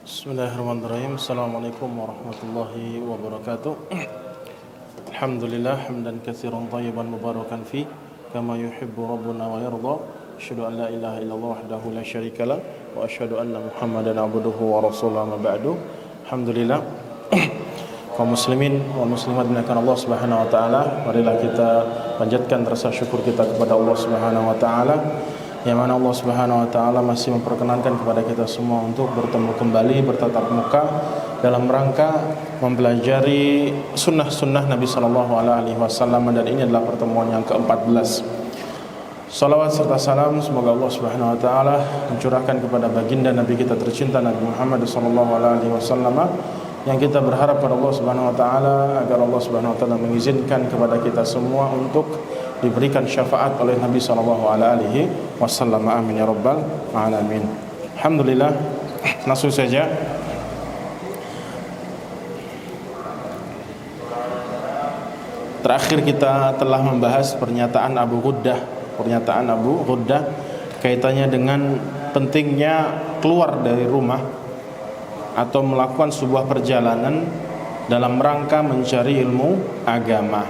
Bismillahirrahmanirrahim. Assalamualaikum warahmatullahi wabarakatuh. Alhamdulillah hamdan katsiran thayyiban mubarakan fi kama yuhibbu rabbuna wa yarda. Asyhadu an la ilaha illallah wahdahu la syarikalah wa asyhadu anna Muhammadan abduhu wa rasuluhu ma ba'du. Alhamdulillah. Kaum muslimin wa muslimat dimuliakan Allah Subhanahu wa taala, marilah kita panjatkan rasa syukur kita kepada Allah Subhanahu wa taala, yang mana Allah Subhanahu wa taala masih memperkenankan kepada kita semua untuk bertemu kembali bertatap muka dalam rangka mempelajari sunnah-sunnah Nabi sallallahu alaihi wasallam, dan ini adalah pertemuan yang ke-14. Salawat serta salam semoga Allah Subhanahu wa taala mencurahkan kepada baginda Nabi kita tercinta Nabi Muhammad sallallahu alaihi wasallam, yang kita berharap pada Allah Subhanahu wa taala agar Allah Subhanahu wa taala mengizinkan kepada kita semua untuk diberikan syafaat oleh Nabi sallallahu alaihi wasallam. Amin ya rabbal alamin. Alhamdulillah, langsung saja. Terakhir kita telah membahas pernyataan Abu Ghuddah kaitannya dengan pentingnya keluar dari rumah atau melakukan sebuah perjalanan dalam rangka mencari ilmu agama,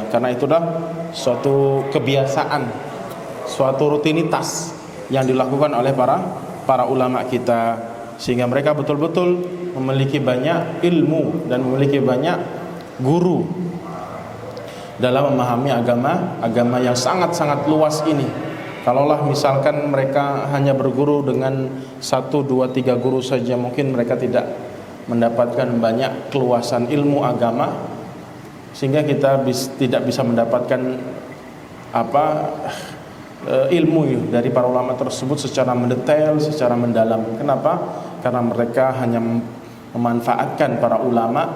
karena itulah suatu kebiasaan, suatu rutinitas yang dilakukan oleh para ulama kita, sehingga mereka betul-betul memiliki banyak ilmu dan memiliki banyak guru dalam memahami agama yang sangat-sangat luas ini. Kalaulah misalkan mereka hanya berguru dengan 1, 2, 3 guru saja, mungkin mereka tidak mendapatkan banyak keluasan ilmu agama, sehingga kita tidak bisa mendapatkan ilmu dari para ulama tersebut secara mendetail, secara mendalam. Kenapa? Karena mereka hanya memanfaatkan para ulama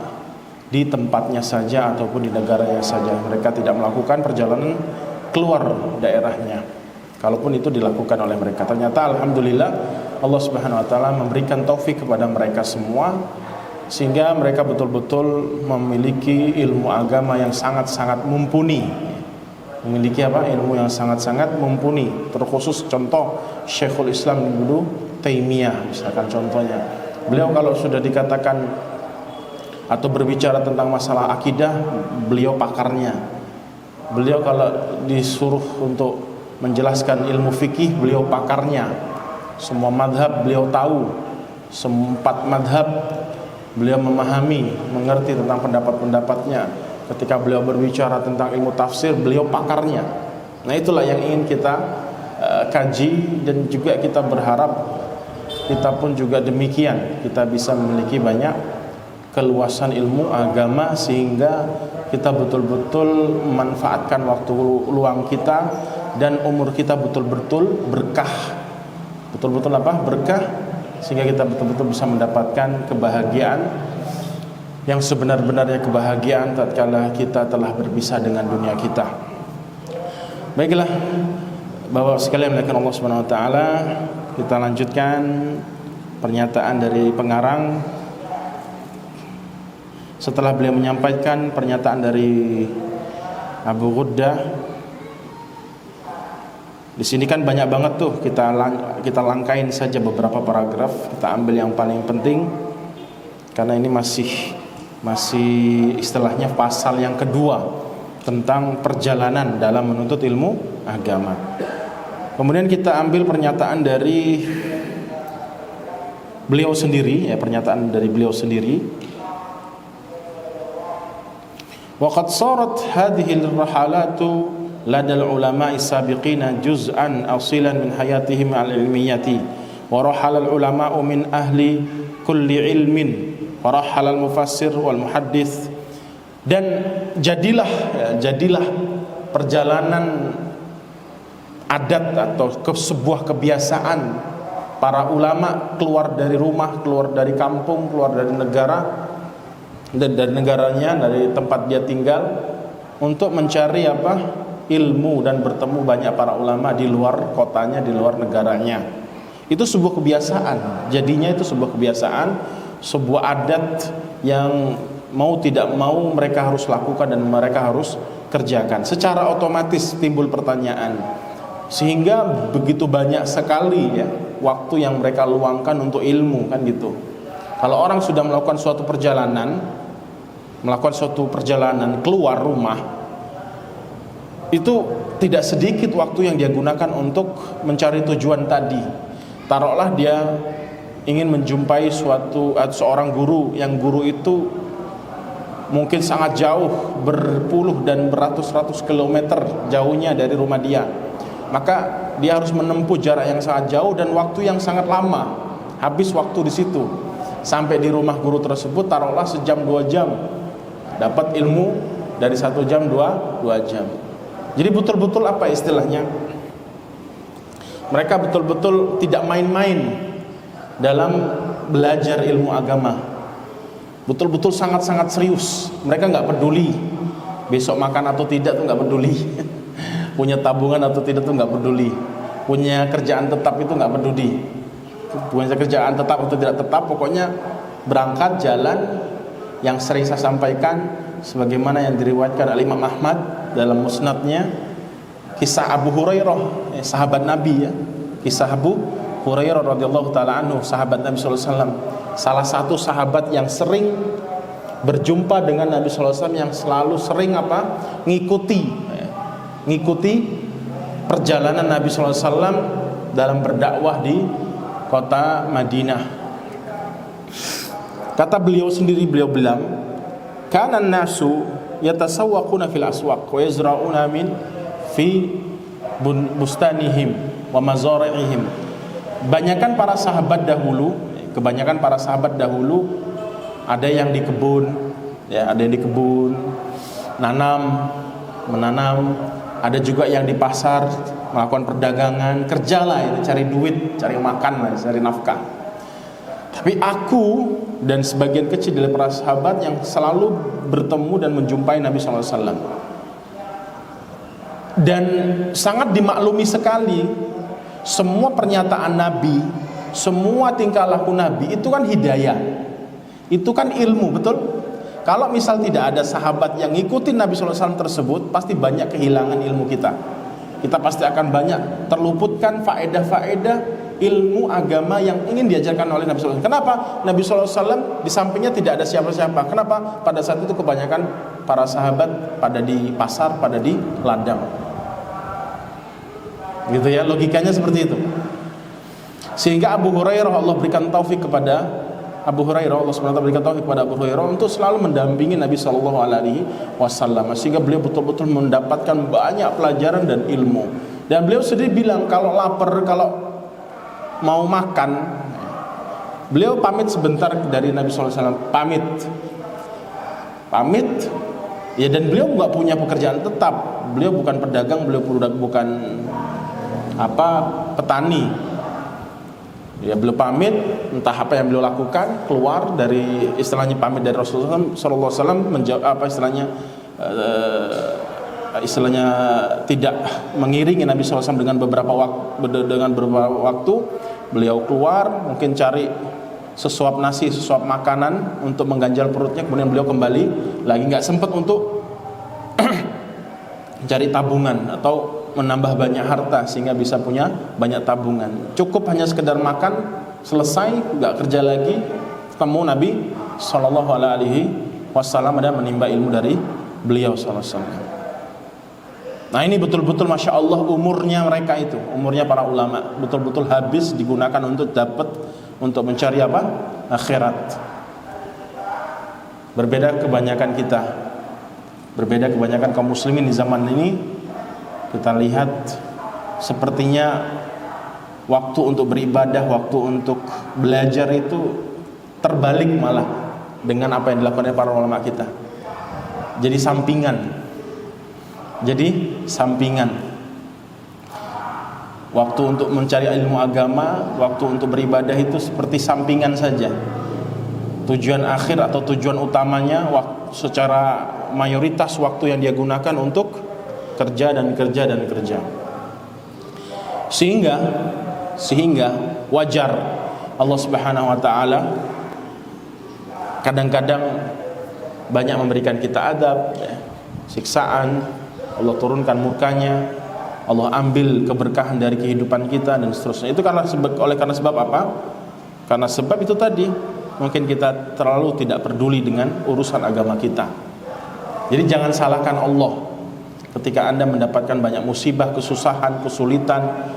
di tempatnya saja ataupun di negaranya saja. Mereka tidak melakukan perjalanan keluar daerahnya, kalaupun itu dilakukan oleh mereka. Ternyata alhamdulillah Allah Subhanahu wa taala memberikan taufik kepada mereka semua, sehingga mereka betul-betul memiliki ilmu agama yang sangat-sangat mumpuni. Ilmu yang sangat-sangat mumpuni. Terkhusus contoh Syekhul Islam Ibnu Taimiyah, misalkan contohnya. Beliau kalau sudah dikatakan atau berbicara tentang masalah akidah, beliau pakarnya. Beliau kalau disuruh untuk menjelaskan ilmu fikih, beliau pakarnya. Semua madhab beliau tahu, 4 madhab beliau memahami, mengerti tentang pendapat-pendapatnya. Ketika beliau berbicara tentang ilmu tafsir, beliau pakarnya. Nah, itulah yang ingin kita kaji, dan juga kita berharap kita pun juga demikian, kita bisa memiliki banyak keluasan ilmu agama, sehingga kita betul-betul memanfaatkan waktu luang kita dan umur kita betul-betul berkah, berkah, sehingga kita betul-betul bisa mendapatkan kebahagiaan yang sebenar-benarnya, kebahagiaan tatkala kita telah berpisah dengan dunia kita. Baiklah, Bapak sekalian melakukan Allah Subhanahu wa taala, kita lanjutkan pernyataan dari pengarang. Setelah beliau menyampaikan pernyataan dari Abu Ghuddah, di sini kan banyak banget tuh, kita langkain saja beberapa paragraf, kita ambil yang paling penting, karena ini masih istilahnya pasal yang kedua tentang perjalanan dalam menuntut ilmu agama. Kemudian kita ambil pernyataan dari beliau sendiri, pernyataan dari beliau sendiri. Waqad sarat hadhihi ar-rahalatu ladal ulama'i sabiqina juz'an asilan min hayatihim al-ilmiyati, wa rahala al-ulama'u min ahli kulli ilmin, wa rahala al-mufassir wal muhaddits. Dan jadilah perjalanan adat atau sebuah kebiasaan para ulama keluar dari rumah, keluar dari kampung, keluar dari negara dan dari negaranya, dari tempat dia tinggal, untuk mencari ilmu dan bertemu banyak para ulama di luar kotanya, di luar negaranya. Itu sebuah kebiasaan. Jadinya itu sebuah kebiasaan, sebuah adat yang mau tidak mau mereka harus lakukan dan mereka harus kerjakan. Secara otomatis timbul pertanyaan, sehingga begitu banyak sekali waktu yang mereka luangkan untuk ilmu, kan gitu. Kalau orang sudah melakukan suatu perjalanan keluar rumah, itu tidak sedikit waktu yang dia gunakan untuk mencari tujuan tadi. Taruhlah dia ingin menjumpai seorang guru, yang guru itu mungkin sangat jauh, berpuluh dan beratus-ratus kilometer jauhnya dari rumah dia, maka dia harus menempuh jarak yang sangat jauh dan waktu yang sangat lama, habis waktu di situ. Sampai di rumah guru tersebut taruhlah sejam 2 jam, dapat ilmu dari 1 jam 2 jam. Jadi betul-betul apa istilahnya, mereka betul-betul tidak main-main dalam belajar ilmu agama, betul-betul sangat-sangat serius. Mereka nggak peduli besok makan atau tidak, tuh nggak peduli. Punya tabungan atau tidak tuh nggak peduli. Punya kerjaan tetap itu nggak peduli. Punya kerjaan tetap atau tidak tetap, pokoknya berangkat jalan. Yang sering saya sampaikan, sebagaimana yang diriwayatkan oleh Imam Ahmad dalam musnadnya, kisah Abu Hurairah, sahabat Nabi ya, kisah Abu Hurairah radhiyallahu taala anhu, sahabat Nabi sallallahu alaihi wasallam, salah satu sahabat yang sering berjumpa dengan Nabi sallallahu alaihi wasallam, yang selalu sering ngikuti perjalanan Nabi sallallahu alaihi wasallam dalam berdakwah di kota Madinah. Kata beliau sendiri, beliau bilang, kana nasu yatasawwaquna fil aswaq wa yazra'una min fi bustanihim wa mazari'ihim. Kebanyakan para sahabat dahulu ada yang di kebun, ya, ada yang di kebun, menanam, ada juga yang di pasar melakukan perdagangan, kerjalah itu, cari duit, cari makan lah, cari nafkah. Tapi aku dan sebagian kecil dari para sahabat yang selalu bertemu dan menjumpai Nabi SAW, dan sangat dimaklumi sekali semua pernyataan Nabi, semua tingkah laku Nabi itu kan hidayah, itu kan ilmu, betul? Kalau misal tidak ada sahabat yang ngikutin Nabi SAW tersebut, pasti banyak kehilangan ilmu kita. Kita pasti akan banyak terluputkan faedah-faedah ilmu agama yang ingin diajarkan oleh Nabi SAW. Kenapa? Nabi SAW di sampingnya tidak ada siapa-siapa. Kenapa? Pada saat itu kebanyakan para sahabat pada di pasar, pada di ladang. Gitu ya, logikanya seperti itu. Sehingga Abu Hurairah, Allah berikan taufik kepada Abu Hurairah, Allah SWT berikan taufik kepada Abu Hurairah untuk selalu mendampingi Nabi SAW, sehingga beliau betul-betul mendapatkan banyak pelajaran dan ilmu. Dan beliau sendiri bilang, kalau lapar, kalau mau makan, beliau pamit sebentar dari Nabi SAW, pamit, ya. Dan beliau nggak punya pekerjaan tetap, beliau bukan pedagang, beliau bukan petani. Ya, beliau pamit, entah apa yang beliau lakukan, keluar dari, istilahnya pamit dari Rasulullah SAW, istilahnya tidak mengiringi Nabi SAW dengan beberapa waktu. Beliau keluar, mungkin cari sesuap nasi, sesuap makanan untuk mengganjal perutnya, kemudian beliau kembali lagi, nggak sempat untuk cari tabungan atau menambah banyak harta sehingga bisa punya banyak tabungan. Cukup hanya sekedar makan, selesai, nggak kerja lagi, ketemu Nabi SAW dan menimba ilmu dari beliau SAW. Nah, ini betul-betul Masya Allah umurnya mereka itu, umurnya para ulama betul-betul habis digunakan untuk mencari apa? Akhirat. Berbeda kebanyakan kaum muslimin di zaman ini. Kita lihat sepertinya waktu untuk beribadah, waktu untuk belajar itu terbalik malah dengan apa yang dilakukan oleh para ulama kita. Jadi sampingan. Waktu untuk mencari ilmu agama, waktu untuk beribadah itu seperti sampingan saja. Tujuan akhir atau tujuan utamanya secara mayoritas waktu yang dia gunakan untuk kerja. Sehingga wajar Allah Subhanahu wa taala kadang-kadang banyak memberikan kita adab, ya, siksaan, Allah turunkan murkanya, Allah ambil keberkahan dari kehidupan kita dan seterusnya. Itu karena sebab apa? Karena sebab itu tadi, mungkin kita terlalu tidak peduli dengan urusan agama kita. Jadi jangan salahkan Allah ketika Anda mendapatkan banyak musibah, kesusahan, kesulitan,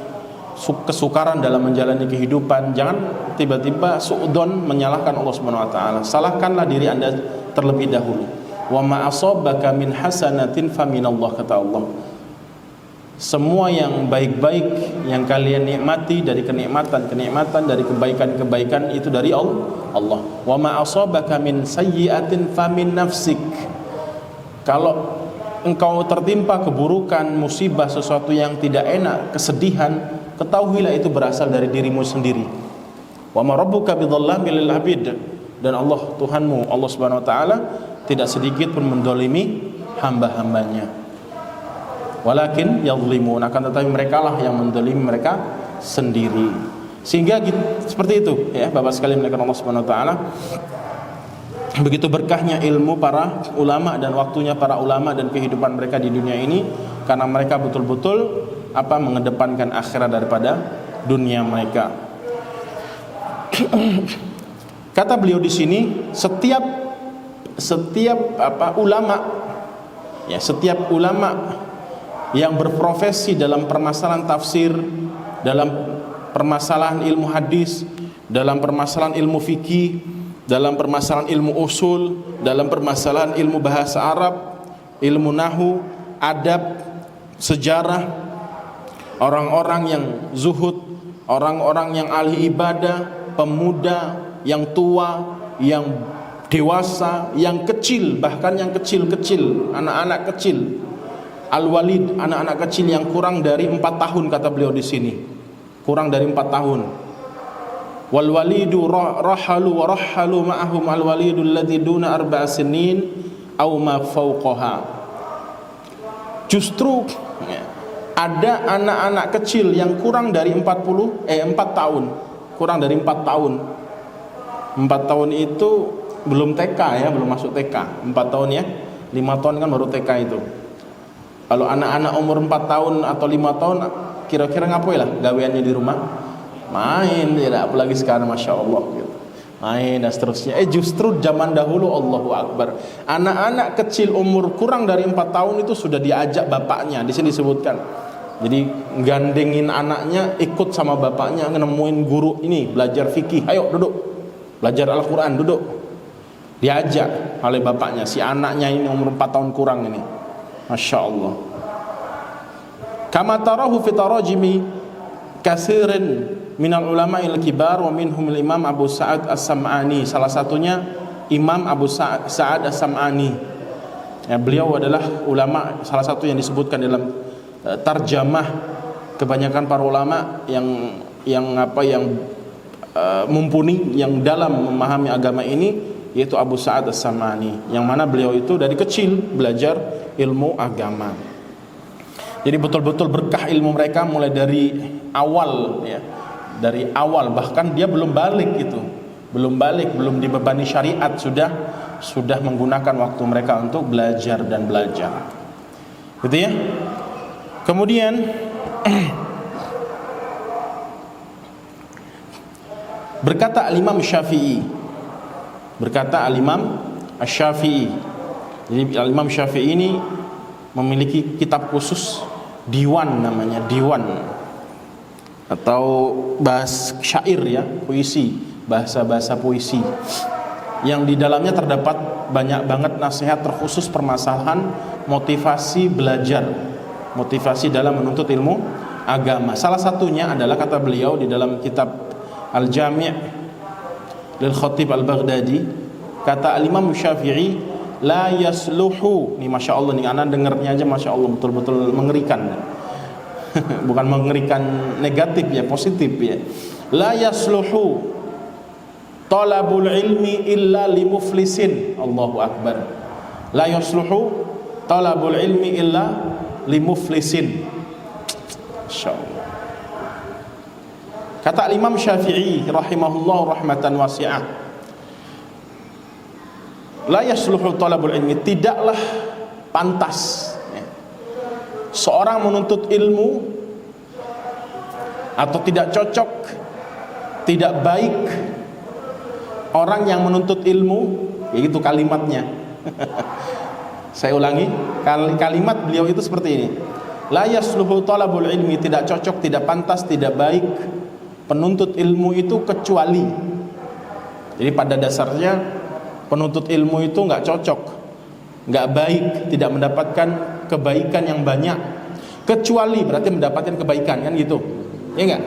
kesukaran dalam menjalani kehidupan. Jangan tiba-tiba suudzon menyalahkan Allah Subhanahu wa taala. Salahkanlah diri Anda terlebih dahulu. Wa ma asabaka min hasanatin faminallah, kata Allah. Semua yang baik-baik yang kalian nikmati dari kenikmatan, dari kebaikan-kebaikan itu dari Allah. Wa ma asabaka min sayyi'atin famin nafsik. Kalau engkau tertimpa keburukan, musibah, sesuatu yang tidak enak, kesedihan, ketahuilah itu berasal dari dirimu sendiri. Wa ma rabbuka bidzalamil lil abid. Dan Allah Tuhanmu, Allah Subhanahu wa taala, tidak sedikit pun mendolimi hamba-hambanya. Walakin yadhlimun, akan tetapi mereka lah yang mendolimi mereka sendiri. Sehingga seperti itu ya Bapak sekalian melakukan Allah Subhanahu wa taala. Begitu berkahnya ilmu para ulama dan waktunya para ulama dan kehidupan mereka di dunia ini, karena mereka betul-betul mengedepankan akhirat daripada dunia mereka. Kata beliau di sini, setiap ulama yang berprofesi dalam permasalahan tafsir, dalam permasalahan ilmu hadis, dalam permasalahan ilmu fikih, dalam permasalahan ilmu usul, dalam permasalahan ilmu bahasa Arab, ilmu nahwu, adab, sejarah, orang-orang yang zuhud, orang-orang yang ahli ibadah, pemuda, yang tua, yang dewasa, yang kecil, bahkan yang kecil-kecil, anak-anak kecil, al-walid, anak-anak kecil yang kurang dari 4 tahun, kata beliau di sini, kurang dari 4 tahun. Wal walidu rahalu wa rahalu ma'ahum al walidul ladzi duna 4 sinin aw ma fawqaha. Justru ada anak-anak kecil yang kurang dari 4 tahun, kurang dari 4 tahun. 4 tahun itu belum TK ya, belum masuk TK. 4 tahun ya, 5 tahun kan baru TK itu. Kalau anak-anak umur 4 tahun atau 5 tahun, kira-kira ngapain lah gaweannya di rumah? Main, tidak, apalagi sekarang Masya Allah gitu. Main dan seterusnya. Justru zaman dahulu, Allahu Akbar, anak-anak kecil umur kurang dari 4 tahun itu sudah diajak bapaknya. Di sini disebutkan, jadi gandengin anaknya, ikut sama bapaknya, nemuin guru ini, belajar fikih, ayo duduk, belajar Al-Quran, duduk. Diajak oleh bapaknya, si anaknya ini umur 4 tahun kurang ini. Masya Allah. Kama tarahu fi tarajimi katsirin minal ulama'il kibar wa minhum Imam Abu Sa'ad As-Sam'ani. Salah satunya Imam Abu Sa'ad As-Sam'ani. Ya, beliau adalah ulama, salah satu yang disebutkan dalam tarjamah kebanyakan para ulama yang mumpuni, yang dalam memahami agama ini, yaitu Abu Sa'ad As-Sam'ani, yang mana beliau itu dari kecil belajar ilmu agama. Jadi betul-betul berkah ilmu mereka mulai dari awal ya. Dari awal, bahkan dia belum balik gitu. Belum dibebani syariat, sudah menggunakan waktu mereka untuk belajar dan belajar. Gitu ya. Kemudian berkata Al-Imam Syafi'i. Asy-Syafi'i. Jadi Al-Imam Syafi'i ini memiliki kitab khusus, diwan namanya, diwan atau bahasa syair ya, puisi, bahasa puisi, yang di dalamnya terdapat banyak banget nasihat terkhusus permasalahan motivasi belajar, motivasi dalam menuntut ilmu agama. Salah satunya adalah, kata beliau di dalam kitab Al-Jami' lil Khatib Al-Baghdadi, kata Al-Imam Syafi'i, la yasluhu, nih Masya Allah nih, anak dengernya aja Masya Allah betul-betul mengerikan. Bukan mengerikan negatif ya, positif ya. La yasluhu talabul ilmi illa limuflisin. Allahu Akbar. La yasluhu talabul ilmi illa limuflisin. Insyaallah. Kata Imam Syafi'i rahimahullah rahmatan wasi'ah, la yasluhu talabul ilmi, tidaklah pantas seorang menuntut ilmu atau tidak cocok, tidak baik orang yang menuntut ilmu, yaitu kalimatnya. Saya ulangi, kalimat beliau itu seperti ini. La yasluhu talabul ilmi, tidak cocok, tidak pantas, tidak baik penuntut ilmu itu kecuali. Jadi pada dasarnya penuntut ilmu itu nggak cocok, nggak baik, tidak mendapatkan kebaikan yang banyak, kecuali berarti mendapatkan kebaikan, kan gitu, ya enggak?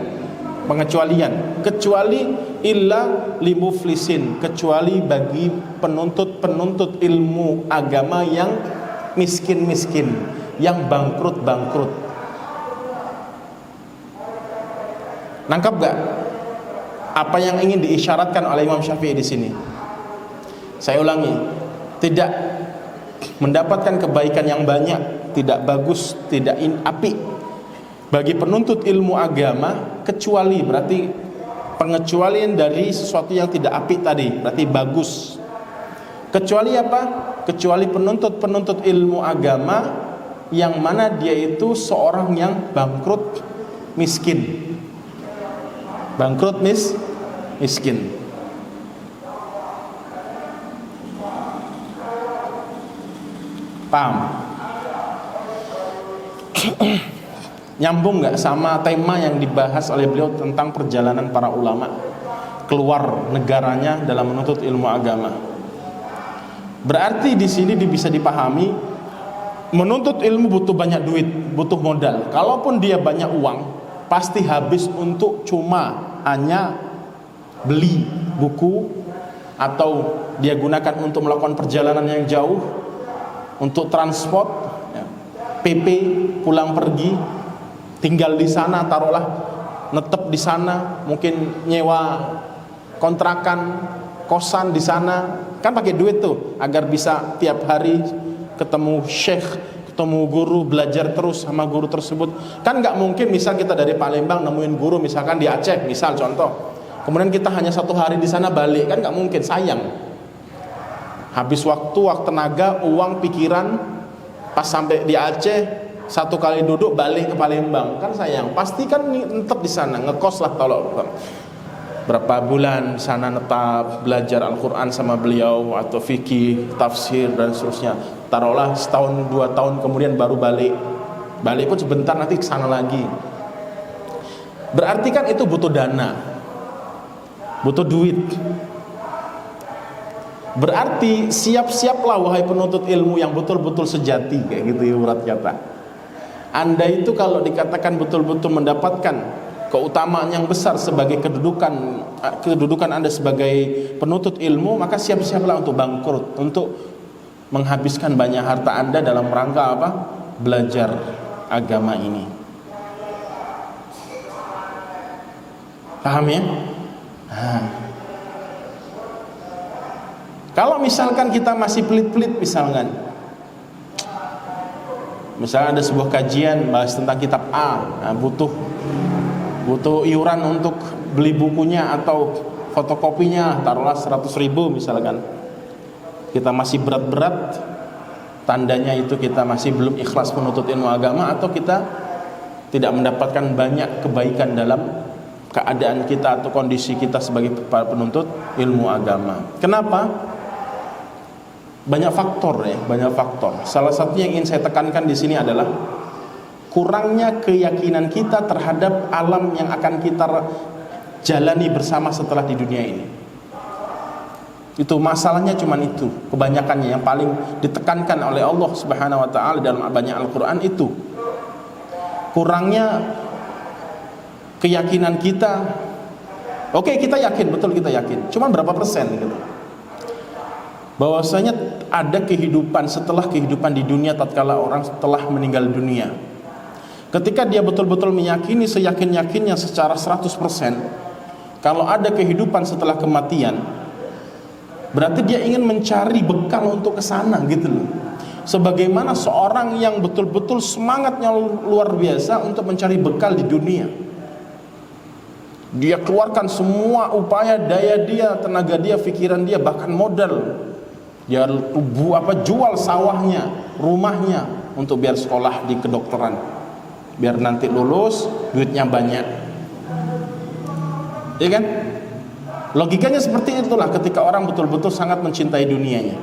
Pengecualian, kecuali illa limuflisin, kecuali bagi penuntut ilmu agama yang miskin, yang bangkrut. Nangkap gak apa yang ingin diisyaratkan oleh Imam Syafi'i di sini? Saya ulangi, tidak mendapatkan kebaikan yang banyak, tidak bagus, tidak apik bagi penuntut ilmu agama, kecuali berarti pengecualian dari sesuatu yang tidak apik tadi, berarti bagus. Kecuali apa? Kecuali penuntut ilmu agama yang mana dia itu seorang yang bangkrut miskin. Bangkrut miskin. Paham? Nyambung nggak sama tema yang dibahas oleh beliau tentang perjalanan para ulama keluar negaranya dalam menuntut ilmu agama? Berarti di sini bisa dipahami, menuntut ilmu butuh banyak duit, butuh modal. Kalaupun dia banyak uang, pasti habis untuk cuma hanya beli buku, atau dia gunakan untuk melakukan perjalanan yang jauh, untuk transport, PP, pulang pergi, tinggal di sana, taruhlah netep di sana, mungkin nyewa kontrakan, kosan di sana, kan pakai duit tuh agar bisa tiap hari ketemu syekh, ketemu guru, belajar terus sama guru tersebut. Kan nggak mungkin misal kita dari Palembang nemuin guru misalkan di Aceh, misal contoh, kemudian kita hanya 1 hari di sana balik, kan nggak mungkin, sayang. Habis waktu, tenaga, uang, pikiran, pas sampai di Aceh 1 kali duduk balik ke Palembang, kan sayang. Pasti kan tetap di sana, ngekos lah kalau berapa bulan sana netap belajar Al-Quran sama beliau, atau fikih, tafsir dan seterusnya. Taruhlah 1-2 tahun kemudian baru balik pun sebentar, nanti kesana lagi. Berarti kan itu butuh dana, butuh duit. Berarti siap-siaplah wahai penuntut ilmu yang betul-betul sejati, kayak gitu ibarat kata. Anda itu kalau dikatakan betul-betul mendapatkan keutamaan yang besar sebagai kedudukan Anda sebagai penuntut ilmu, maka siap-siaplah untuk bangkrut, untuk menghabiskan banyak harta Anda dalam rangka apa? Belajar agama ini. Paham ya? Kalau misalkan kita masih pelit-pelit, misalnya ada sebuah kajian bahas tentang kitab A, butuh iuran untuk beli bukunya atau fotokopinya, taruhlah 100.000 misalkan. Kita masih berat-berat, tandanya itu kita masih belum ikhlas menuntut ilmu agama, atau kita tidak mendapatkan banyak kebaikan dalam keadaan kita atau kondisi kita sebagai penuntut ilmu agama. Kenapa? Banyak faktor. Salah satu yang ingin saya tekankan di sini adalah kurangnya keyakinan kita terhadap alam yang akan kita jalani bersama setelah di dunia ini. Itu masalahnya, cuman itu kebanyakannya yang paling ditekankan oleh Allah Subhanahu wa taala dalam banyak Al-Qur'an, itu kurangnya keyakinan kita. Oke, kita yakin, betul kita yakin, cuman berapa persen gitu, bahwasanya ada kehidupan setelah kehidupan di dunia tatkala orang telah meninggal dunia. Ketika dia betul-betul meyakini seyakin-yakinnya secara 100% kalau ada kehidupan setelah kematian, berarti dia ingin mencari bekal untuk kesana gitu loh. Sebagaimana seorang yang betul-betul semangatnya luar biasa untuk mencari bekal di dunia, dia keluarkan semua upaya, daya dia, tenaga dia, pikiran dia, bahkan modal. Dia jual sawahnya, rumahnya, untuk biar sekolah di kedokteran, biar nanti lulus duitnya banyak, ya kan? Logikanya seperti itulah ketika orang betul-betul sangat mencintai dunianya.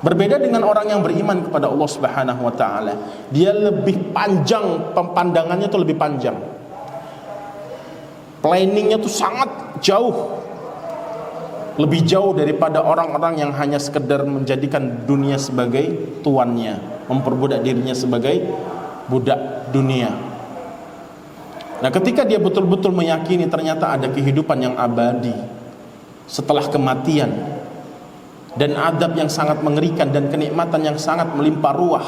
Berbeda dengan orang yang beriman kepada Allah Subhanahu wa taala. Dia lebih panjang, pandangannya tuh lebih panjang. Planningnya tuh sangat jauh. Lebih jauh daripada orang-orang yang hanya sekedar menjadikan dunia sebagai tuannya, memperbudak dirinya sebagai budak dunia. Nah, ketika dia betul-betul meyakini ternyata ada kehidupan yang abadi setelah kematian, dan adab yang sangat mengerikan, dan kenikmatan yang sangat melimpah ruah,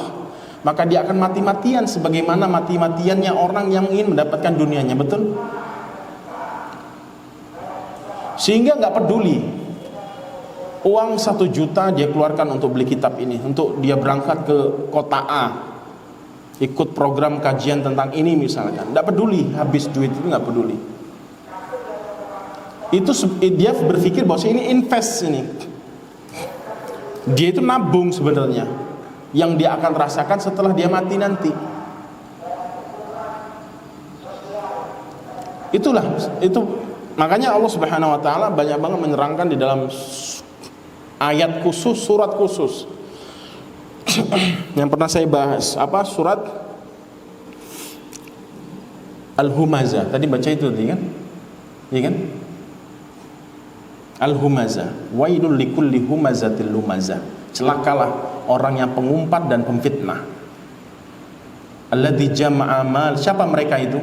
maka dia akan mati-matian sebagaimana mati-matiannya orang yang ingin mendapatkan dunianya. Betul? Sehingga gak peduli uang 1 juta dia keluarkan untuk beli kitab ini, untuk dia berangkat ke kota A, ikut program kajian tentang ini misalkan. Gak peduli habis duit itu, gak peduli. Itu dia berpikir bahwa ini invest ini. Dia itu nabung sebenarnya, yang dia akan rasakan setelah dia mati nanti. Itulah, itu makanya Allah Subhanahu wa taala banyak banget menerangkan di dalam ayat khusus, surat khusus. Yang pernah saya bahas, apa, surat Al-Humazah. Tadi baca itu tadi kan? Iya kan? Al-Humazah, wailul likulli humazatil lumazah. Celakalah orang yang pengumpat dan pemfitnah. Alladzi jama'a mal, siapa mereka itu?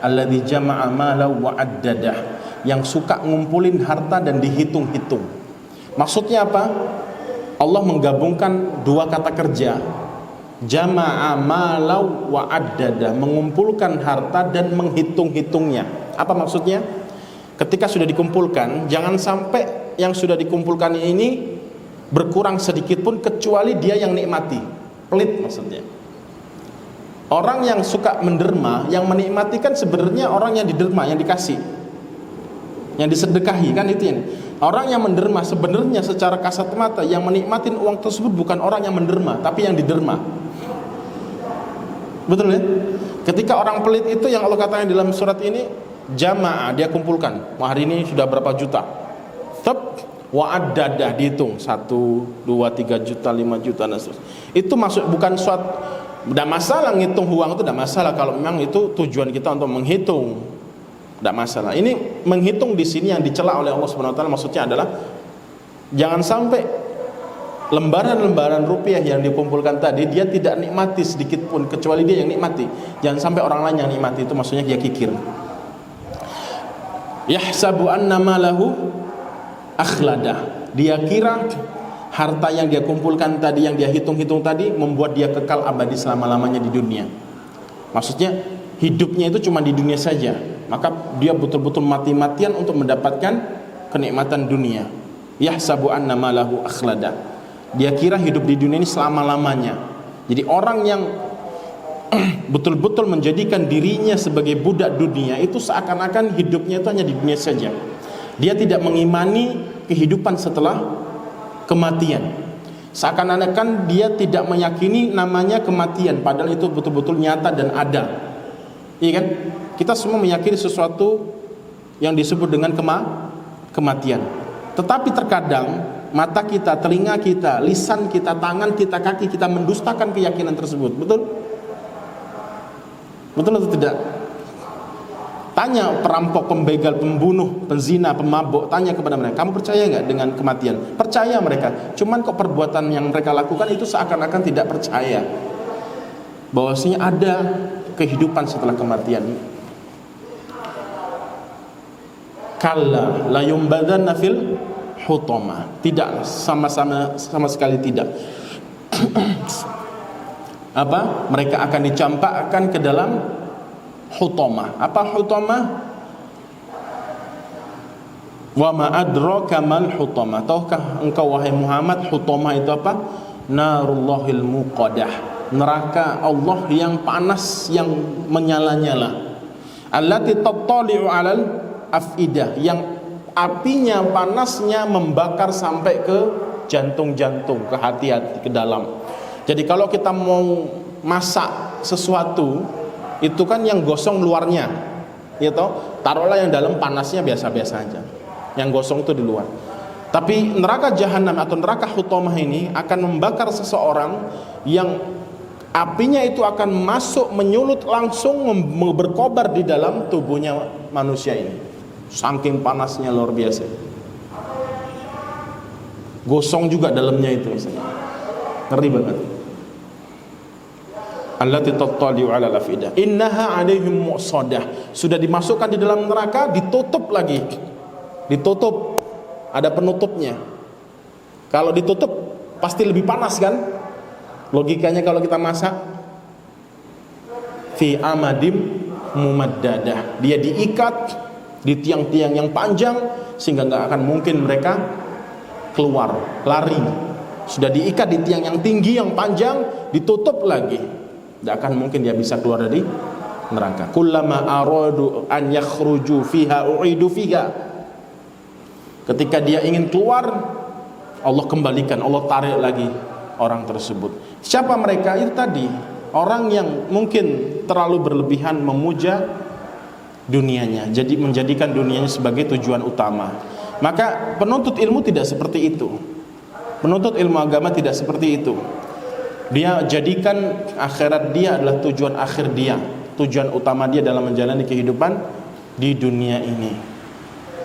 Alladzi jama'a mala wa addadah, yang suka ngumpulin harta dan dihitung-hitung. Maksudnya apa? Allah menggabungkan dua kata kerja, jama'a mala wa addadah, mengumpulkan harta dan menghitung-hitungnya. Apa maksudnya? Ketika sudah dikumpulkan, jangan sampai yang sudah dikumpulkan ini berkurang sedikit pun kecuali dia yang nikmati. Pelit maksudnya. Orang yang suka menderma, yang menikmati kan sebenarnya orang yang diderma, yang dikasih, yang disedekahi, kan itu ini. Orang yang menderma sebenarnya secara kasat mata yang menikmatin uang tersebut bukan orang yang menderma, tapi yang diderma. Betul ya? Ketika orang pelit itu yang Allah katakan dalam surat ini, jamaah, dia kumpulkan, wah hari ini sudah berapa juta, wa addadah, dihitung 1, 2, 3 juta, 5 juta, dan seterusnya. Itu maksud, bukan suatu, tidak masalah ngitung uang itu, tidak masalah kalau memang itu tujuan kita untuk menghitung, tidak masalah. Ini menghitung di sini yang dicela oleh Allah Subhanahu wa taala maksudnya adalah jangan sampai lembaran-lembaran rupiah yang dikumpulkan tadi dia tidak nikmati sedikit pun kecuali dia yang nikmati. Jangan sampai orang lain yang nikmati, itu maksudnya dia kikir. Yahsabu anna malahu akhladah, dia kira harta yang dia kumpulkan tadi, yang dia hitung-hitung tadi, membuat dia kekal abadi selama-lamanya di dunia. Maksudnya hidupnya itu cuma di dunia saja, maka dia betul-betul mati-matian untuk mendapatkan kenikmatan dunia. Yahsabu anna malahu akhladah, dia kira hidup di dunia ini selama-lamanya. Jadi orang yang betul-betul menjadikan dirinya sebagai budak dunia itu seakan-akan hidupnya itu hanya di dunia saja. Dia tidak mengimani kehidupan setelah kematian. Seakan-akan dia tidak meyakini namanya kematian, padahal itu betul-betul nyata dan ada. Iya kan? Kita semua meyakini sesuatu yang disebut dengan kematian. Tetapi terkadang mata kita, telinga kita, lisan kita, tangan kita, kaki kita mendustakan keyakinan tersebut. Betul? Betul atau tidak? Tanya perampok, pembegal, pembunuh, penzina, pemabuk, tanya kepada mereka, kamu percaya nggak dengan kematian? Percaya mereka. Cuman kok perbuatan yang mereka lakukan itu seakan-akan tidak percaya bahwasanya ada kehidupan setelah kematian. Kalla la yumbadanna fil hutama. Tidak, sama sekali tidak. Apa? Mereka akan dicampakkan ke dalam hutamah. Apa hutamah? Wa ma adraka mal hutamah. Tahukah engkau wahai Muhammad hutamah itu apa? Narullahil muqadah, neraka Allah yang panas, yang menyala-nyala. Allati tattali'u 'alal afidah, yang apinya, panasnya membakar sampai ke jantung-jantung, ke hati-hati, ke dalam. Jadi kalau kita mau masak sesuatu itu kan yang gosong luarnya, ya toh. Taruhlah yang dalam panasnya biasa-biasa aja, yang gosong itu di luar. Tapi neraka jahanam atau neraka hutamah ini akan membakar seseorang yang apinya itu akan masuk menyulut langsung berkobar di dalam tubuhnya manusia ini. Saking panasnya luar biasa. Gosong juga dalamnya itu misalnya. Ngeri banget. Allati tattali'u 'ala al-afidah. Innaha 'alaihim mu'sadah. Sudah dimasukkan di dalam neraka, ditutup lagi. Ditutup. Ada penutupnya. Kalau ditutup pasti lebih panas kan? Logikanya kalau kita masak, fi amadim mumaddadah. Dia diikat di tiang-tiang yang panjang sehingga nggak akan mungkin mereka keluar, lari. Sudah diikat di tiang yang tinggi, yang panjang, ditutup lagi. Nggak akan mungkin dia bisa keluar dari neraka. Kullama aradu an yakhruju fiha u'idu fiha. Ketika dia ingin keluar, Allah kembalikan, Allah tarik lagi orang tersebut. Siapa mereka? Itu tadi orang yang mungkin terlalu berlebihan memuja dunianya, jadi menjadikan dunianya sebagai tujuan utama. Maka penuntut ilmu tidak seperti itu. Penuntut ilmu agama tidak seperti itu. Dia jadikan akhirat dia adalah tujuan akhir dia, tujuan utama dia dalam menjalani kehidupan di dunia ini.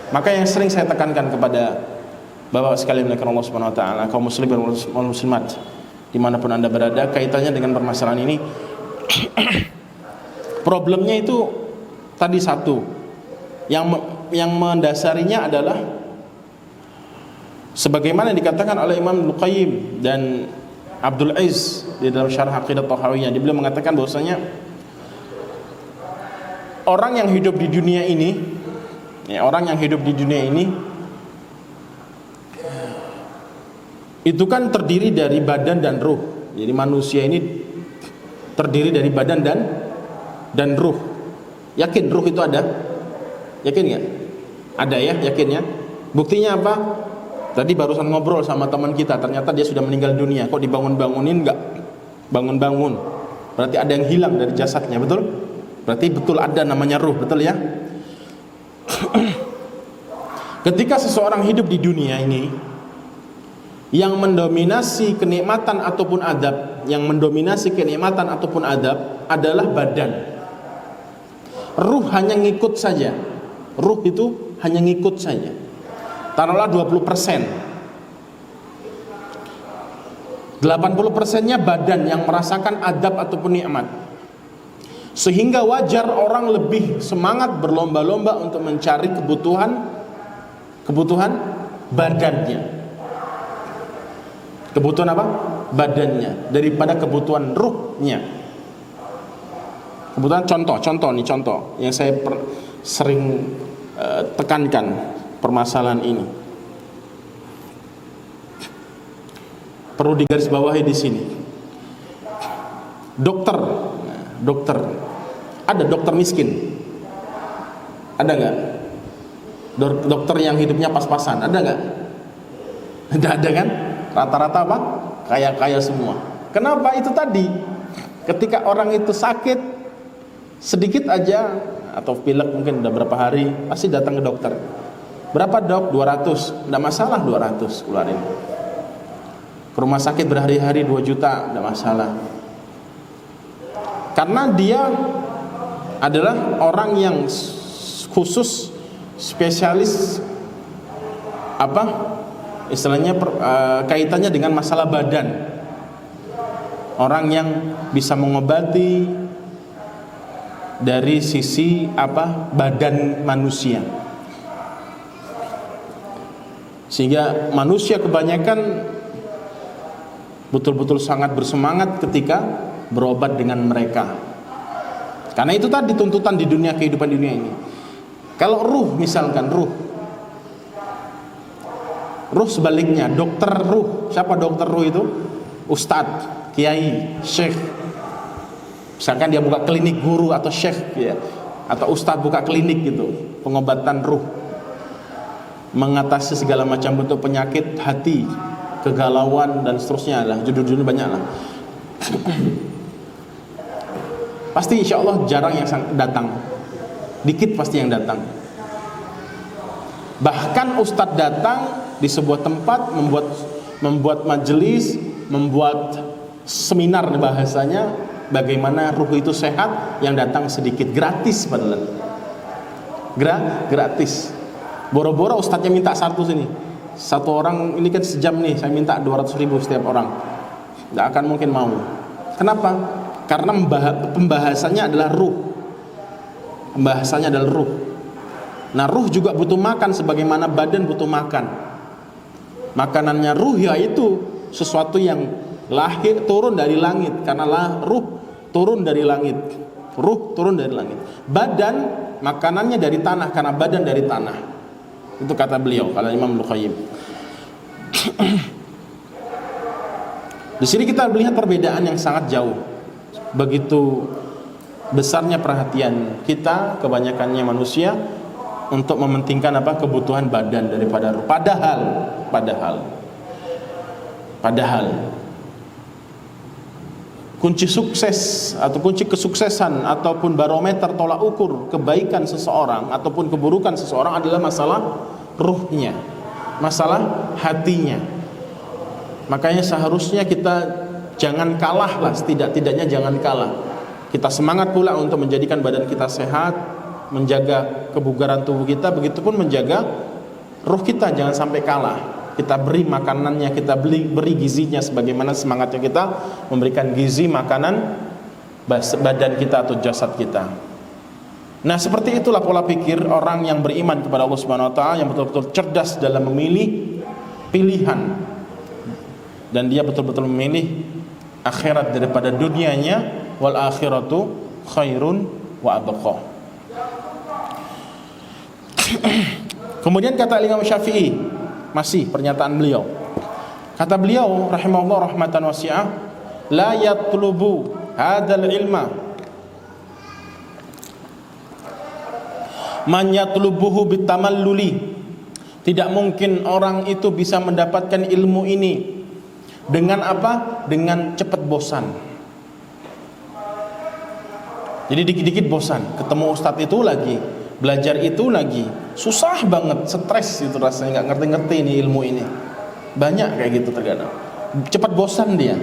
Maka yang sering saya tekankan kepada Bapak sekalian melakukan Allah Subhanahu wa taala, kaum muslimin dan muslimat dimanapun Anda berada, kaitannya dengan permasalahan ini. Problemnya itu tadi satu, yang mendasarinya adalah sebagaimana dikatakan oleh Imam Al-Qayyim dan Abdul Aziz di dalam Syarah Aqidah Tahawiyah. Dia beliau mengatakan bahwasanya orang yang hidup di dunia ini, orang yang hidup di dunia ini itu kan terdiri dari badan dan ruh. Jadi manusia ini terdiri dari badan dan ruh. Yakin ruh itu ada? Yakin nggak? Ada ya, yakinnya. Buktinya apa? Tadi barusan ngobrol sama teman kita, ternyata dia sudah meninggal dunia. Kok dibangun-bangunin nggak bangun-bangun? Berarti ada yang hilang dari jasadnya, betul? Berarti betul ada namanya ruh, betul ya? Ketika seseorang hidup di dunia ini, yang mendominasi kenikmatan ataupun adab, adalah badan. Ruh hanya ngikut saja. Ruh itu hanya ngikut saja. Taruhlah 20%. 80%-nya badan yang merasakan adab ataupun nikmat. Sehingga wajar orang lebih semangat berlomba-lomba untuk mencari kebutuhan badannya. Kebutuhan apa? Badannya daripada kebutuhan ruhnya. Kebutuhan contoh yang saya sering tekankan permasalahan ini. Perlu digarisbawahi di sini. Dokter. Ada dokter miskin? Ada nggak? Dokter yang hidupnya pas-pasan? Ada nggak? Tidak ada kan? Rata-rata apa? Kaya-kaya semua. Kenapa? Itu tadi. Ketika orang itu sakit sedikit aja atau pilek mungkin udah berapa hari, pasti datang ke dokter. Berapa dok? 200. Tidak masalah 200 keluarin. Ke rumah sakit berhari-hari 2 juta, tidak masalah. Karena dia adalah orang yang khusus spesialis apa istilahnya kaitannya dengan masalah badan. Orang yang bisa mengobati dari sisi badan manusia. Sehingga manusia kebanyakan betul-betul sangat bersemangat ketika berobat dengan mereka. Karena itu tadi tuntutan di dunia, kehidupan dunia ini. Kalau ruh misalkan, ruh sebaliknya, dokter ruh. Siapa dokter ruh itu? Ustadz, kiai, syekh. Misalkan dia buka klinik guru atau syekh ya, atau ustadz buka klinik gitu, pengobatan ruh, mengatasi segala macam bentuk penyakit hati, kegalauan dan seterusnya lah, judul-judul banyak lah. pasti insya Allah jarang yang datang, dikit pasti yang datang. Bahkan ustadz datang di sebuah tempat membuat majelis, membuat seminar bahasanya bagaimana ruh itu sehat, yang datang sedikit, gratis padahal. Gratis. Boro-boro ustadznya minta satu orang ini kan sejam nih, saya minta 200.000 setiap orang. Nggak akan mungkin mau. Kenapa? Karena pembahasannya adalah ruh. Pembahasannya adalah ruh. Nah, ruh juga butuh makan sebagaimana badan butuh makan. Makanannya ruh yaitu sesuatu yang turun dari langit, karena ruh turun dari langit. Ruh turun dari langit. Badan makanannya dari tanah, karena badan dari tanah. Itu kata beliau, kata Imam Al-Qayyim. Di sini kita melihat perbedaan yang sangat jauh. Begitu besarnya perhatian kita, kebanyakannya manusia, untuk mementingkan kebutuhan badan daripada ruh. Padahal kunci sukses atau kunci kesuksesan ataupun barometer tolak ukur kebaikan seseorang ataupun keburukan seseorang adalah masalah ruhnya, masalah hatinya. Makanya seharusnya kita jangan kalah lah, setidak-tidaknya jangan kalah. Kita semangat pula untuk menjadikan badan kita sehat, menjaga kebugaran tubuh kita, begitupun menjaga ruh kita jangan sampai kalah. Kita beri makanannya, kita beri gizinya sebagaimana semangatnya kita memberikan gizi makanan badan kita atau jasad kita. Nah, seperti itulah pola pikir orang yang beriman kepada Allah Subhanahu wa taala, yang betul-betul cerdas dalam memilih pilihan, dan dia betul-betul memilih akhirat daripada dunianya. Wal akhiratu khairun wa abqa. Kemudian kata Imam Syafi'i, masih pernyataan beliau. Kata beliau rahimahullah rahmatan wasi'ah, la yatlubu hadzal ilma man yatlubuhu bitamalluli. Tidak mungkin orang itu bisa mendapatkan ilmu ini dengan apa? Dengan cepat bosan. Jadi dikit-dikit bosan, ketemu ustadz itu lagi, belajar itu lagi, susah banget, stres itu rasanya, nggak ngerti-ngerti ini ilmu ini. Banyak kayak gitu terkadang. Cepat bosan dia,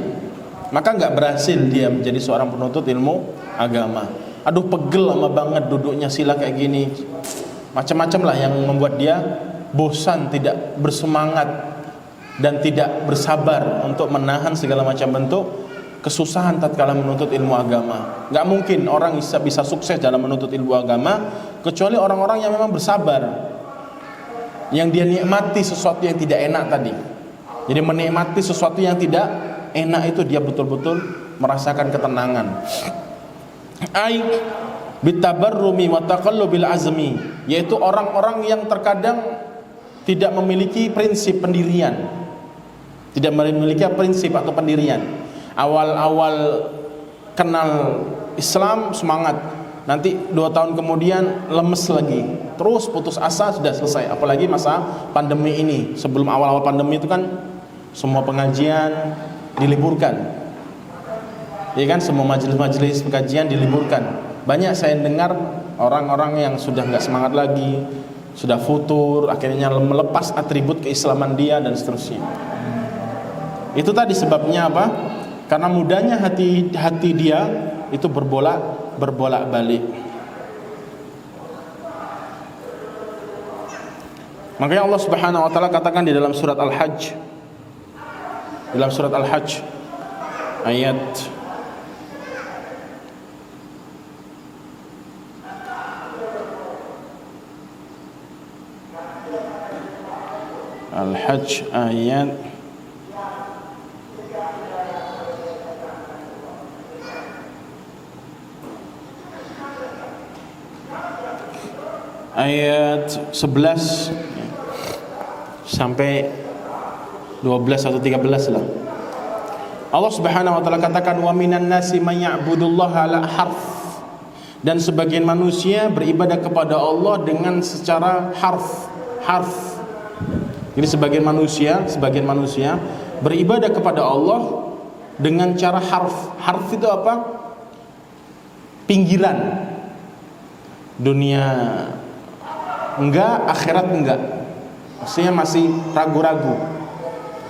maka nggak berhasil dia menjadi seorang penuntut ilmu agama. Aduh, pegel lama banget duduknya sila kayak gini, macam-macam lah yang membuat dia bosan, tidak bersemangat dan tidak bersabar untuk menahan segala macam bentuk kesusahan tatkala menuntut ilmu agama. Nggak mungkin orang bisa sukses dalam menuntut ilmu agama kecuali orang-orang yang memang bersabar, yang dia nikmati sesuatu yang tidak enak tadi. Jadi menikmati sesuatu yang tidak enak itu dia betul-betul merasakan ketenangan. Ai bitabarrumi wa taqallubil azmi, yaitu orang-orang yang terkadang tidak memiliki prinsip pendirian, tidak memiliki prinsip atau pendirian. Awal-awal kenal Islam semangat, nanti 2 tahun kemudian lemes lagi, terus putus asa, sudah selesai. Apalagi masa pandemi ini. Sebelum awal-awal pandemi itu kan semua pengajian diliburkan, ya kan, semua majelis-majelis pengajian diliburkan. Banyak saya dengar orang-orang yang sudah nggak semangat lagi, sudah futur, akhirnya melepas atribut keislaman dia dan seterusnya. Itu tadi sebabnya apa? Karena mudahnya hati dia itu berbolak-balik. Makanya Allah Subhanahu wa taala katakan di dalam surat Al-Hajj, ayat Al-Hajj ayat 11 sampai 12 atau 13 lah. Allah Subhanahu wa taala katakan, wa minan nasi may ya'budullaha ala harf, dan sebagian manusia beribadah kepada Allah dengan secara harf. Jadi sebagian manusia beribadah kepada Allah dengan cara harf. Harf itu apa? pinggiran. Dunia enggak, akhirat enggak. Maksudnya masih ragu-ragu,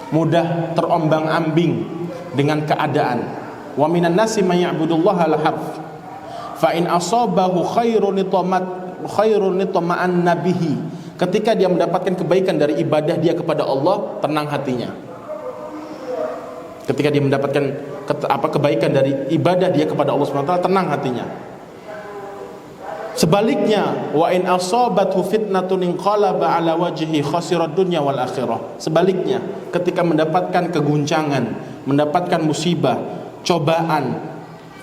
mudah terombang-ambing dengan keadaan. Wa minan nasi may ya'budullaha ala harf fa in asabahu khairun itma'anna bihi. Ketika dia mendapatkan kebaikan dari ibadah dia kepada Allah, tenang hatinya. Ketika dia mendapatkan kebaikan dari ibadah dia kepada Allah SWT, tenang hatinya. Sebaliknya, wa in asabathu fitnatun inqalaba ala wajhi khasirat dunya wal akhirah. Sebaliknya, ketika mendapatkan keguncangan, mendapatkan musibah, cobaan,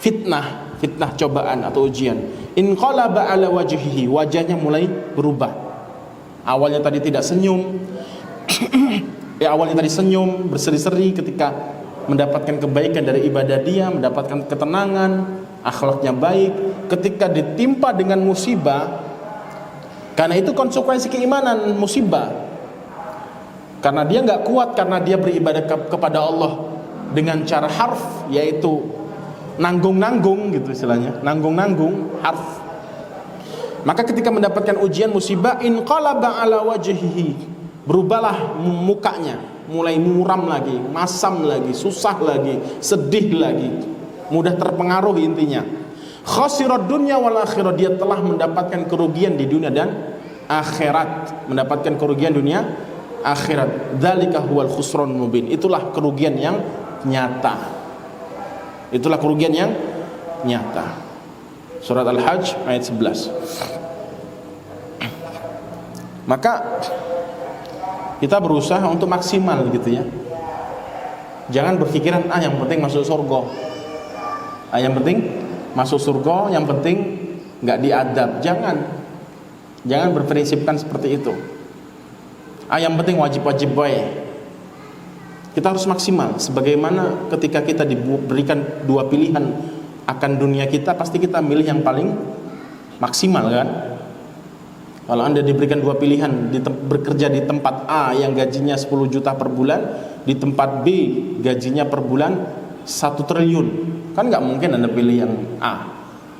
fitnah cobaan atau ujian, inqalaba ala wajhihi, wajahnya mulai berubah. Awalnya tadi tidak senyum, awalnya tadi senyum, berseri-seri ketika mendapatkan kebaikan dari ibadah dia, mendapatkan ketenangan, akhlaknya baik. Ketika ditimpa dengan musibah, karena itu konsekuensi keimanan, musibah, karena dia nggak kuat, karena dia beribadah kepada Allah dengan cara harf, yaitu nanggung-nanggung gitu istilahnya, nanggung-nanggung harf. Maka ketika mendapatkan ujian musibah, inqalaba ala wajhihi, berubahlah mukanya, mulai muram lagi, masam lagi, susah lagi, sedih lagi, mudah terpengaruh intinya. Khasirat dunya wal akhirah, dia telah mendapatkan kerugian di dunia dan akhirat, mendapatkan kerugian dunia akhirat. Dzalika huwal khusran mubin, itulah kerugian yang nyata. Itulah kerugian yang nyata. Surat Al-Hajj ayat 11. Maka kita berusaha untuk maksimal gitu ya. Jangan berpikiran yang penting masuk surga. Yang penting masuk surga, yang penting nggak diadab. Jangan berprinsipkan seperti itu. Yang penting wajib-wajib baik. Kita harus maksimal. Sebagaimana ketika kita diberikan dua pilihan akan dunia kita, pasti kita milih yang paling maksimal kan. Kalau Anda diberikan dua pilihan, bekerja di tempat A yang gajinya 10 juta per bulan, di tempat B gajinya per bulan 1 triliun, kan nggak mungkin Anda pilih yang A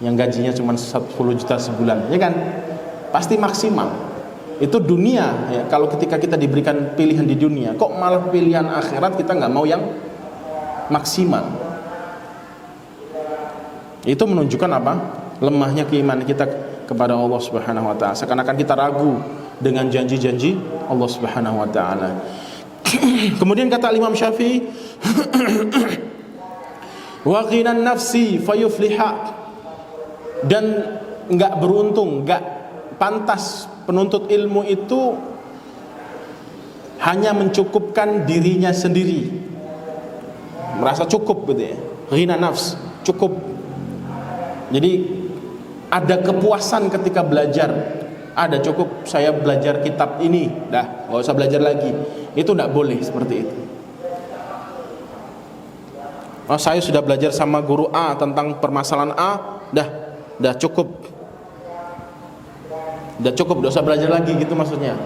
yang gajinya cuma 10 juta sebulan, ya kan? Pasti maksimal. Itu dunia ya. Kalau ketika kita diberikan pilihan di dunia, kok malah pilihan akhirat kita nggak mau yang maksimal. Itu menunjukkan apa? Lemahnya keimanan kita kepada Allah Subhanahu wa taala. Seakan-akan kita ragu dengan janji-janji Allah Subhanahu wa taala. Kemudian kata Imam Syafi'i, wa ghinan nafsi fayufliha, dan enggak beruntung, enggak pantas penuntut ilmu itu hanya mencukupkan dirinya sendiri, merasa cukup gitu ya. Ghina nafs, cukup. Jadi ada kepuasan ketika belajar, ada cukup saya belajar kitab ini, dah nggak usah belajar lagi. Itu tidak boleh seperti itu. Oh, saya sudah belajar sama guru A tentang permasalahan A, dah cukup, tidak usah belajar lagi gitu maksudnya.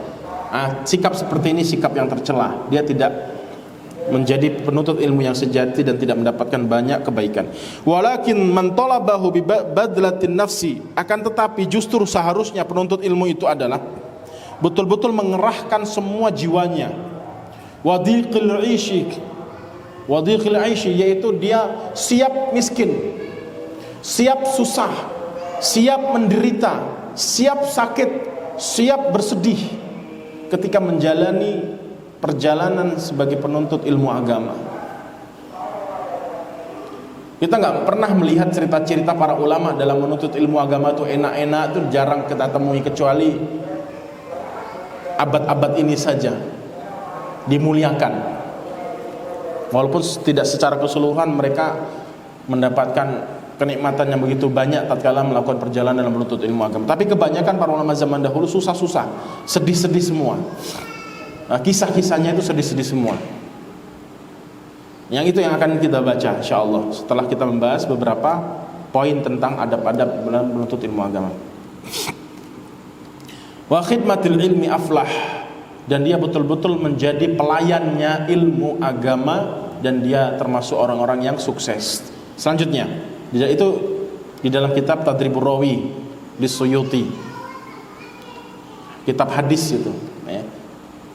Sikap seperti ini sikap yang tercela. Dia tidak menjadi penuntut ilmu yang sejati dan tidak mendapatkan banyak kebaikan. Walakin man talabahu bi badlatin nafsi, akan tetapi justru seharusnya penuntut ilmu itu adalah betul-betul mengerahkan semua jiwanya. Wadiqil 'aishi, yaitu dia siap miskin, siap susah, siap menderita, siap sakit, siap bersedih ketika menjalani perjalanan sebagai penuntut ilmu agama. Kita nggak pernah melihat cerita-cerita para ulama dalam menuntut ilmu agama itu enak-enak, itu jarang kita temui, kecuali abad-abad ini saja dimuliakan. Walaupun tidak secara keseluruhan mereka mendapatkan kenikmatan yang begitu banyak tatkala melakukan perjalanan dalam menuntut ilmu agama. Tapi kebanyakan para ulama zaman dahulu susah-susah, sedih-sedih semua. Kisah-kisahnya itu sedih-sedih semua. Yang itu yang akan kita baca insyaallah setelah kita membahas beberapa poin tentang adab-adab dalam menuntut ilmu agama. Wa khidmatil ilmi aflah, dan dia betul-betul menjadi pelayannya ilmu agama, dan dia termasuk orang-orang yang sukses. Selanjutnya, itu di dalam kitab Tadribur Rawi di Suyuti, kitab hadis itu ya.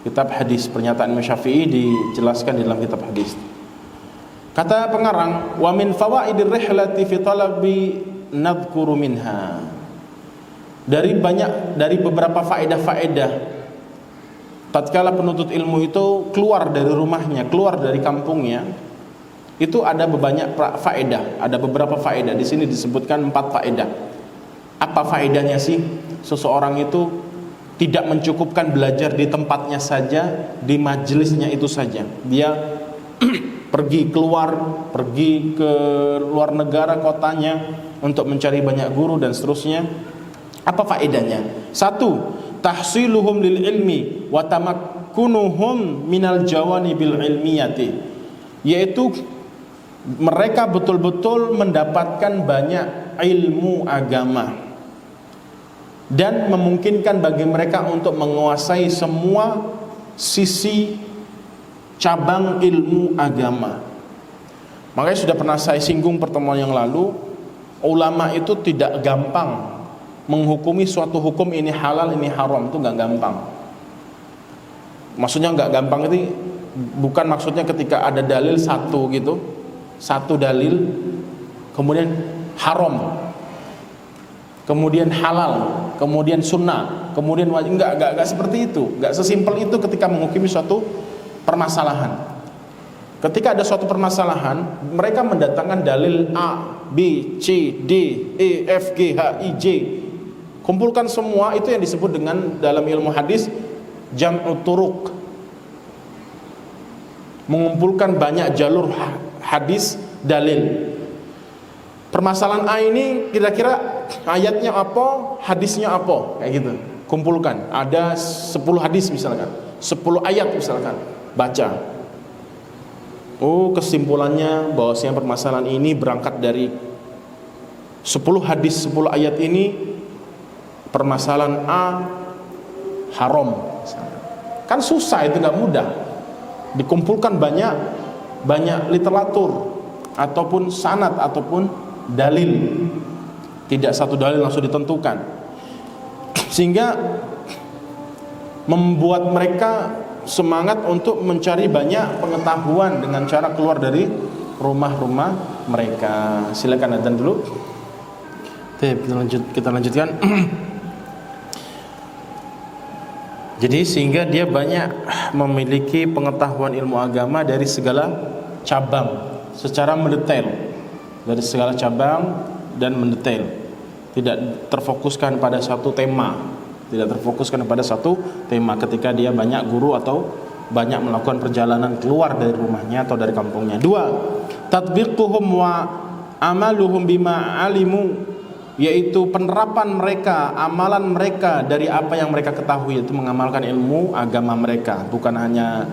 Kitab hadis, pernyataan Imam Syafi'i dijelaskan di dalam kitab hadis. Kata pengarang, wa min fawaidir rihlati fi talabi nadhkuru minha. Dari beberapa faedah-faedah tatkala penuntut ilmu itu keluar dari rumahnya, keluar dari kampungnya, itu ada banyak faedah, ada beberapa faedah. Di sini disebutkan 4 faedah. Apa faedahnya sih? Seseorang itu tidak mencukupkan belajar di tempatnya saja, di majelisnya itu saja. Dia pergi ke luar negara, kotanya, untuk mencari banyak guru dan seterusnya. Apa faedahnya? 1. Tahsiluhum lil ilmi wa tamakkunuhum minal jawanibil ilmiyati, yaitu mereka betul-betul mendapatkan banyak ilmu agama dan memungkinkan bagi mereka untuk menguasai semua sisi cabang ilmu agama. Makanya sudah pernah saya singgung pertemuan yang lalu, ulama itu tidak gampang menghukumi suatu hukum ini halal, ini haram, itu nggak gampang. Maksudnya nggak gampang itu bukan maksudnya ketika ada dalil satu dalil, kemudian haram, kemudian halal, kemudian sunnah, kemudian wajib. Enggak seperti itu. Enggak sesimpel itu ketika menghukumi suatu permasalahan. Ketika ada suatu permasalahan, mereka mendatangkan dalil A, B, C, D, E, F, G, H, I, J. Kumpulkan semua, itu yang disebut dengan dalam ilmu hadis jam'u turuq. Mengumpulkan banyak jalur hadis dalil. Permasalahan A ini kira-kira ayatnya apa, hadisnya apa, kayak gitu. Kumpulkan, ada 10 hadis misalkan, 10 ayat misalkan, baca. Oh, kesimpulannya bahwasanya permasalahan ini berangkat dari 10 hadis, 10 ayat ini, permasalahan A haram. Kan susah itu, nggak mudah. Dikumpulkan banyak literatur ataupun sanad ataupun dalil, tidak satu dalil langsung ditentukan, sehingga membuat mereka semangat untuk mencari banyak pengetahuan dengan cara keluar dari rumah-rumah mereka. Silakan adzan dulu. Kita lanjutkan. Jadi sehingga dia banyak memiliki pengetahuan ilmu agama dari segala cabang secara mendetail, dari segala cabang dan mendetail, tidak terfokuskan pada satu tema, ketika dia banyak guru atau banyak melakukan perjalanan keluar dari rumahnya atau dari kampungnya. 2. Tatbiquhum wa amaluhum bima alimu, yaitu penerapan mereka, amalan mereka dari apa yang mereka ketahui, itu mengamalkan ilmu agama mereka, bukan hanya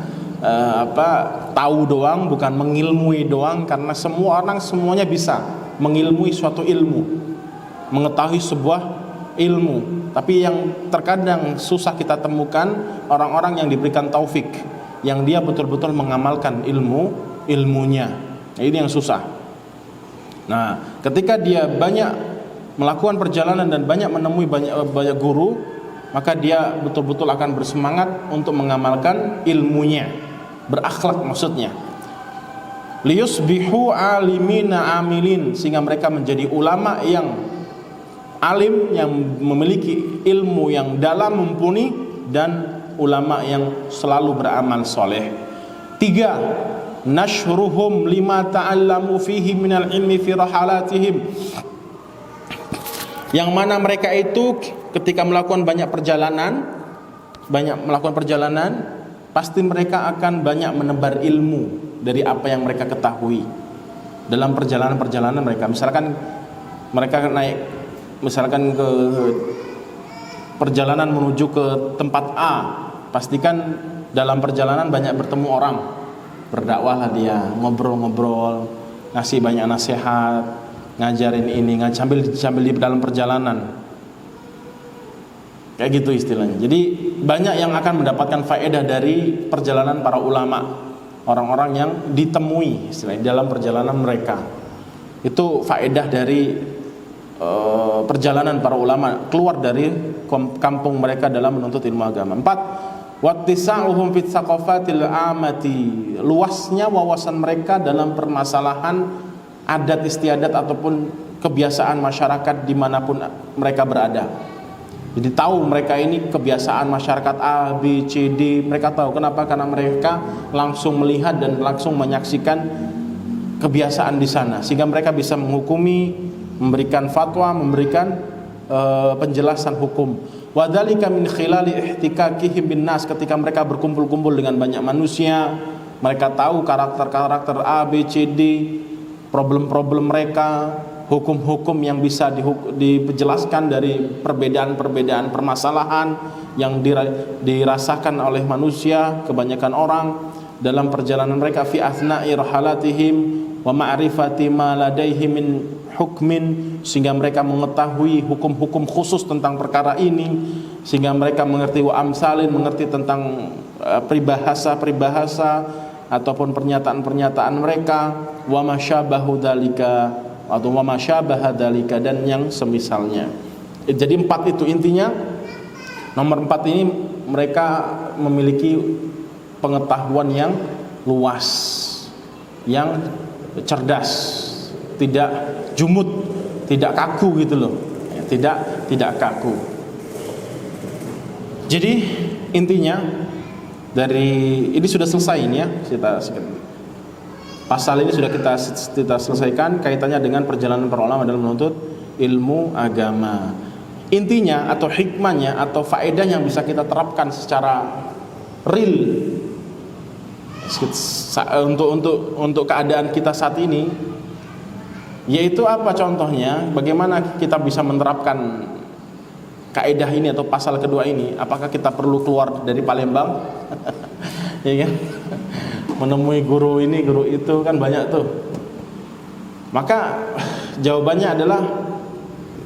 tahu doang, bukan mengilmui doang, karena semua orang semuanya bisa mengilmui suatu ilmu, mengetahui sebuah ilmu. Tapi yang terkadang susah kita temukan orang-orang yang diberikan taufik, yang dia betul-betul mengamalkan ilmunya. Nah, ini yang susah. Nah, ketika dia banyak melakukan perjalanan dan banyak menemui banyak guru, maka dia betul-betul akan bersemangat untuk mengamalkan ilmunya, berakhlak maksudnya. Liyusbihu alimina amilin, sehingga mereka menjadi ulama yang alim, yang memiliki ilmu yang dalam, mumpuni, dan ulama yang selalu beramal soleh. 3. Nashruhum lima ta'allamu fihi minal ilmi fi rahalatihim, yang mana mereka itu ketika melakukan melakukan perjalanan, pasti mereka akan banyak menebar ilmu dari apa yang mereka ketahui dalam perjalanan mereka. Misalkan mereka misalkan ke perjalanan menuju ke tempat A, pastikan dalam perjalanan banyak bertemu orang, berdakwahlah dia, ngobrol-ngobrol, ngasih banyak nasihat, ngajarin ini, sambil di dalam perjalanan, kayak gitu istilahnya. Jadi banyak yang akan mendapatkan faedah dari perjalanan para ulama, orang-orang yang ditemui istilahnya dalam perjalanan mereka. Itu faedah dari perjalanan para ulama keluar dari kampung mereka dalam menuntut ilmu agama. 4, wattisa'uhum fit thaqafatil amati, luasnya wawasan mereka dalam permasalahan adat istiadat ataupun kebiasaan masyarakat dimanapun mereka berada. Jadi tahu mereka ini kebiasaan masyarakat A, B, C, D, mereka tahu. Kenapa? Karena mereka langsung melihat dan langsung menyaksikan kebiasaan di sana, sehingga mereka bisa menghukumi, memberikan fatwa, memberikan penjelasan hukum. Wadzalika min khilali ihtikakihim bin nas, ketika mereka berkumpul-kumpul dengan banyak manusia, mereka tahu karakter-karakter A, B, C, D, problem-problem mereka, hukum-hukum yang bisa dijelaskan dari perbedaan-perbedaan permasalahan yang dirasakan oleh manusia, kebanyakan orang dalam perjalanan mereka, fi athna'i rahalatihim wa ma'rifati ma ladaihi min hukmin, sehingga mereka mengetahui hukum-hukum khusus tentang perkara ini, sehingga mereka mengerti wa amsalin, mengerti tentang peribahasa-peribahasa ataupun pernyataan-pernyataan mereka, wa masyabahu dzalika atau wa masyabaha dzalika, dan yang semisalnya. Jadi 4 itu intinya. Nomor 4 ini mereka memiliki pengetahuan yang luas, yang cerdas, tidak jumut, tidak kaku gitu loh. Tidak kaku. Jadi intinya dari ini sudah selesai ini ya, pasal ini sudah kita selesaikan kaitannya dengan perjalanan para ulama dalam menuntut ilmu agama. Intinya atau hikmahnya atau faedah yang bisa kita terapkan secara real untuk keadaan kita saat ini, yaitu apa contohnya? Bagaimana kita bisa menerapkan kaidah ini atau pasal kedua ini? Apakah kita perlu keluar dari Palembang? Ya kan? Menemui guru ini, guru itu, kan banyak tuh. Maka jawabannya adalah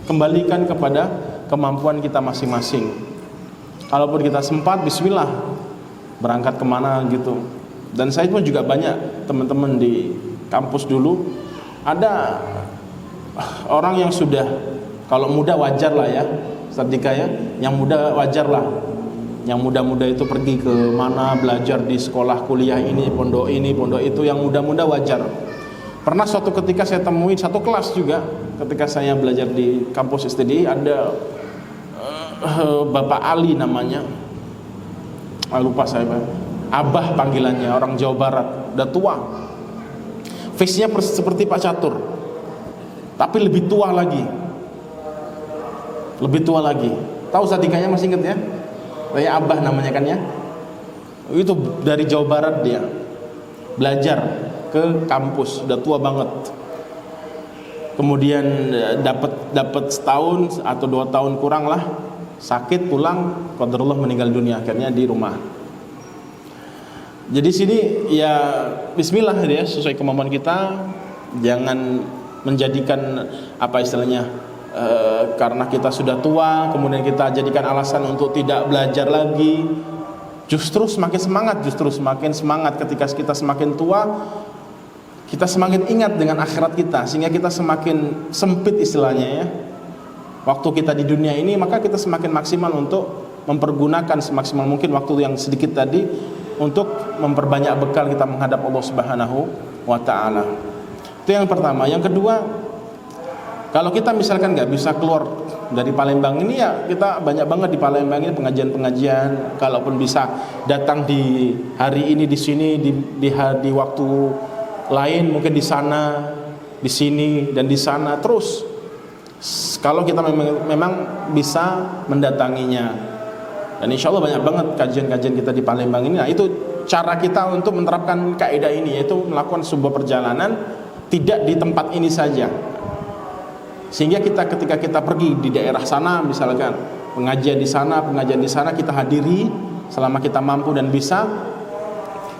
kembalikan kepada kemampuan kita masing-masing. Kalaupun kita sempat, bismillah, berangkat kemana gitu. Dan saya pun juga banyak teman-teman di kampus dulu, ada orang yang sudah, kalau muda wajar lah ya, Ustadz ya, yang muda wajar lah. Yang muda-muda itu pergi ke mana, belajar di sekolah kuliah ini, pondok itu, yang muda-muda wajar. Pernah suatu ketika saya temui satu kelas juga, ketika saya belajar di kampus STDI, ada Bapak Ali namanya, lupa saya, Abah panggilannya, orang Jawa Barat, udah tua, face-nya seperti Pak Catur, tapi lebih tua lagi. Tahu Sadikanya, masih inget ya? Kayak Abah namanya kan ya. Itu dari Jawa Barat, dia belajar ke kampus, udah tua banget. Kemudian dapat setahun atau 2 tahun kurang lah, sakit, pulang, qadarullah meninggal dunia akhirnya di rumah. Jadi sini ya bismillah ya, sesuai kemampuan kita. Jangan menjadikan apa istilahnya, karena kita sudah tua kemudian kita jadikan alasan untuk tidak belajar lagi. Justru semakin semangat ketika kita semakin tua, kita semakin ingat dengan akhirat kita, sehingga kita semakin sempit istilahnya ya waktu kita di dunia ini. Maka kita semakin maksimal untuk mempergunakan semaksimal mungkin waktu yang sedikit tadi untuk memperbanyak bekal kita menghadap Allah Subhanahu wa ta'ala. Itu yang pertama. Yang kedua, kalau kita misalkan nggak bisa keluar dari Palembang ini, ya kita banyak banget di Palembang ini pengajian-pengajian. Kalaupun bisa datang di hari ini di sini, di waktu lain mungkin di sana, di sini dan di sana terus. Kalau kita memang bisa mendatanginya, dan insya Allah banyak banget kajian-kajian kita di Palembang ini. Nah itu cara kita untuk menerapkan kaidah ini, yaitu melakukan sebuah perjalanan tidak di tempat ini saja. Sehingga ketika kita pergi di daerah sana, misalkan pengajian di sana kita hadiri selama kita mampu dan bisa,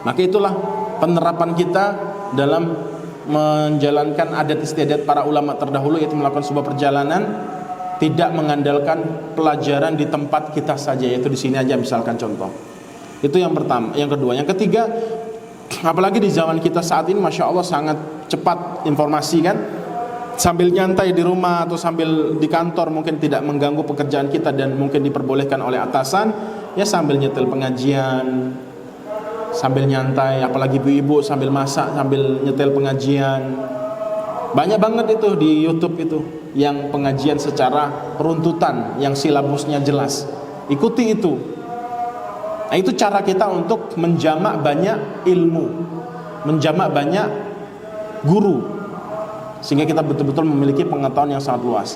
maka itulah penerapan kita dalam menjalankan adat istiadat para ulama terdahulu, yaitu melakukan sebuah perjalanan tidak mengandalkan pelajaran di tempat kita saja, yaitu di sini aja misalkan contoh. Itu yang pertama. Yang kedua, yang ketiga, apalagi di zaman kita saat ini, masya Allah sangat cepat informasi kan. sambil nyantai di rumah atau sambil di kantor mungkin tidak mengganggu pekerjaan kita dan mungkin diperbolehkan oleh atasan, ya sambil nyetel pengajian, sambil nyantai, apalagi ibu-ibu sambil masak sambil nyetel pengajian. Banyak banget itu di YouTube itu yang pengajian secara runtutan, yang silabusnya jelas. Ikuti itu. Nah, itu cara kita untuk menjamak banyak ilmu, menjamak banyak guru, sehingga kita betul-betul memiliki pengetahuan yang sangat luas.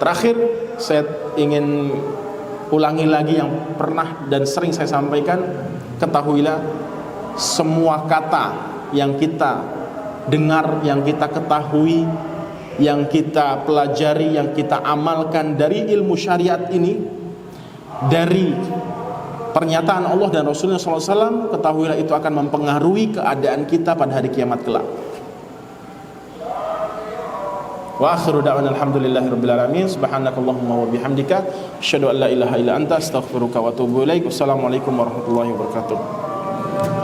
Terakhir, saya ingin ulangi lagi yang pernah dan sering saya sampaikan. Ketahuilah, semua kata yang kita dengar, yang kita ketahui, yang kita pelajari, yang kita amalkan dari ilmu syariat ini, dari pernyataan Allah dan Rasulullah SAW, ketahuilah itu akan mempengaruhi keadaan kita pada hari kiamat kelak. Wa akhiru da'wana alhamdulillahirabbil alamin. Subhanakallahumma wa bihamdika asyhadu an la ilaha illa anta astaghfiruka wa atubu ilaik. Wassalamualaikum warahmatullahi wabarakatuh.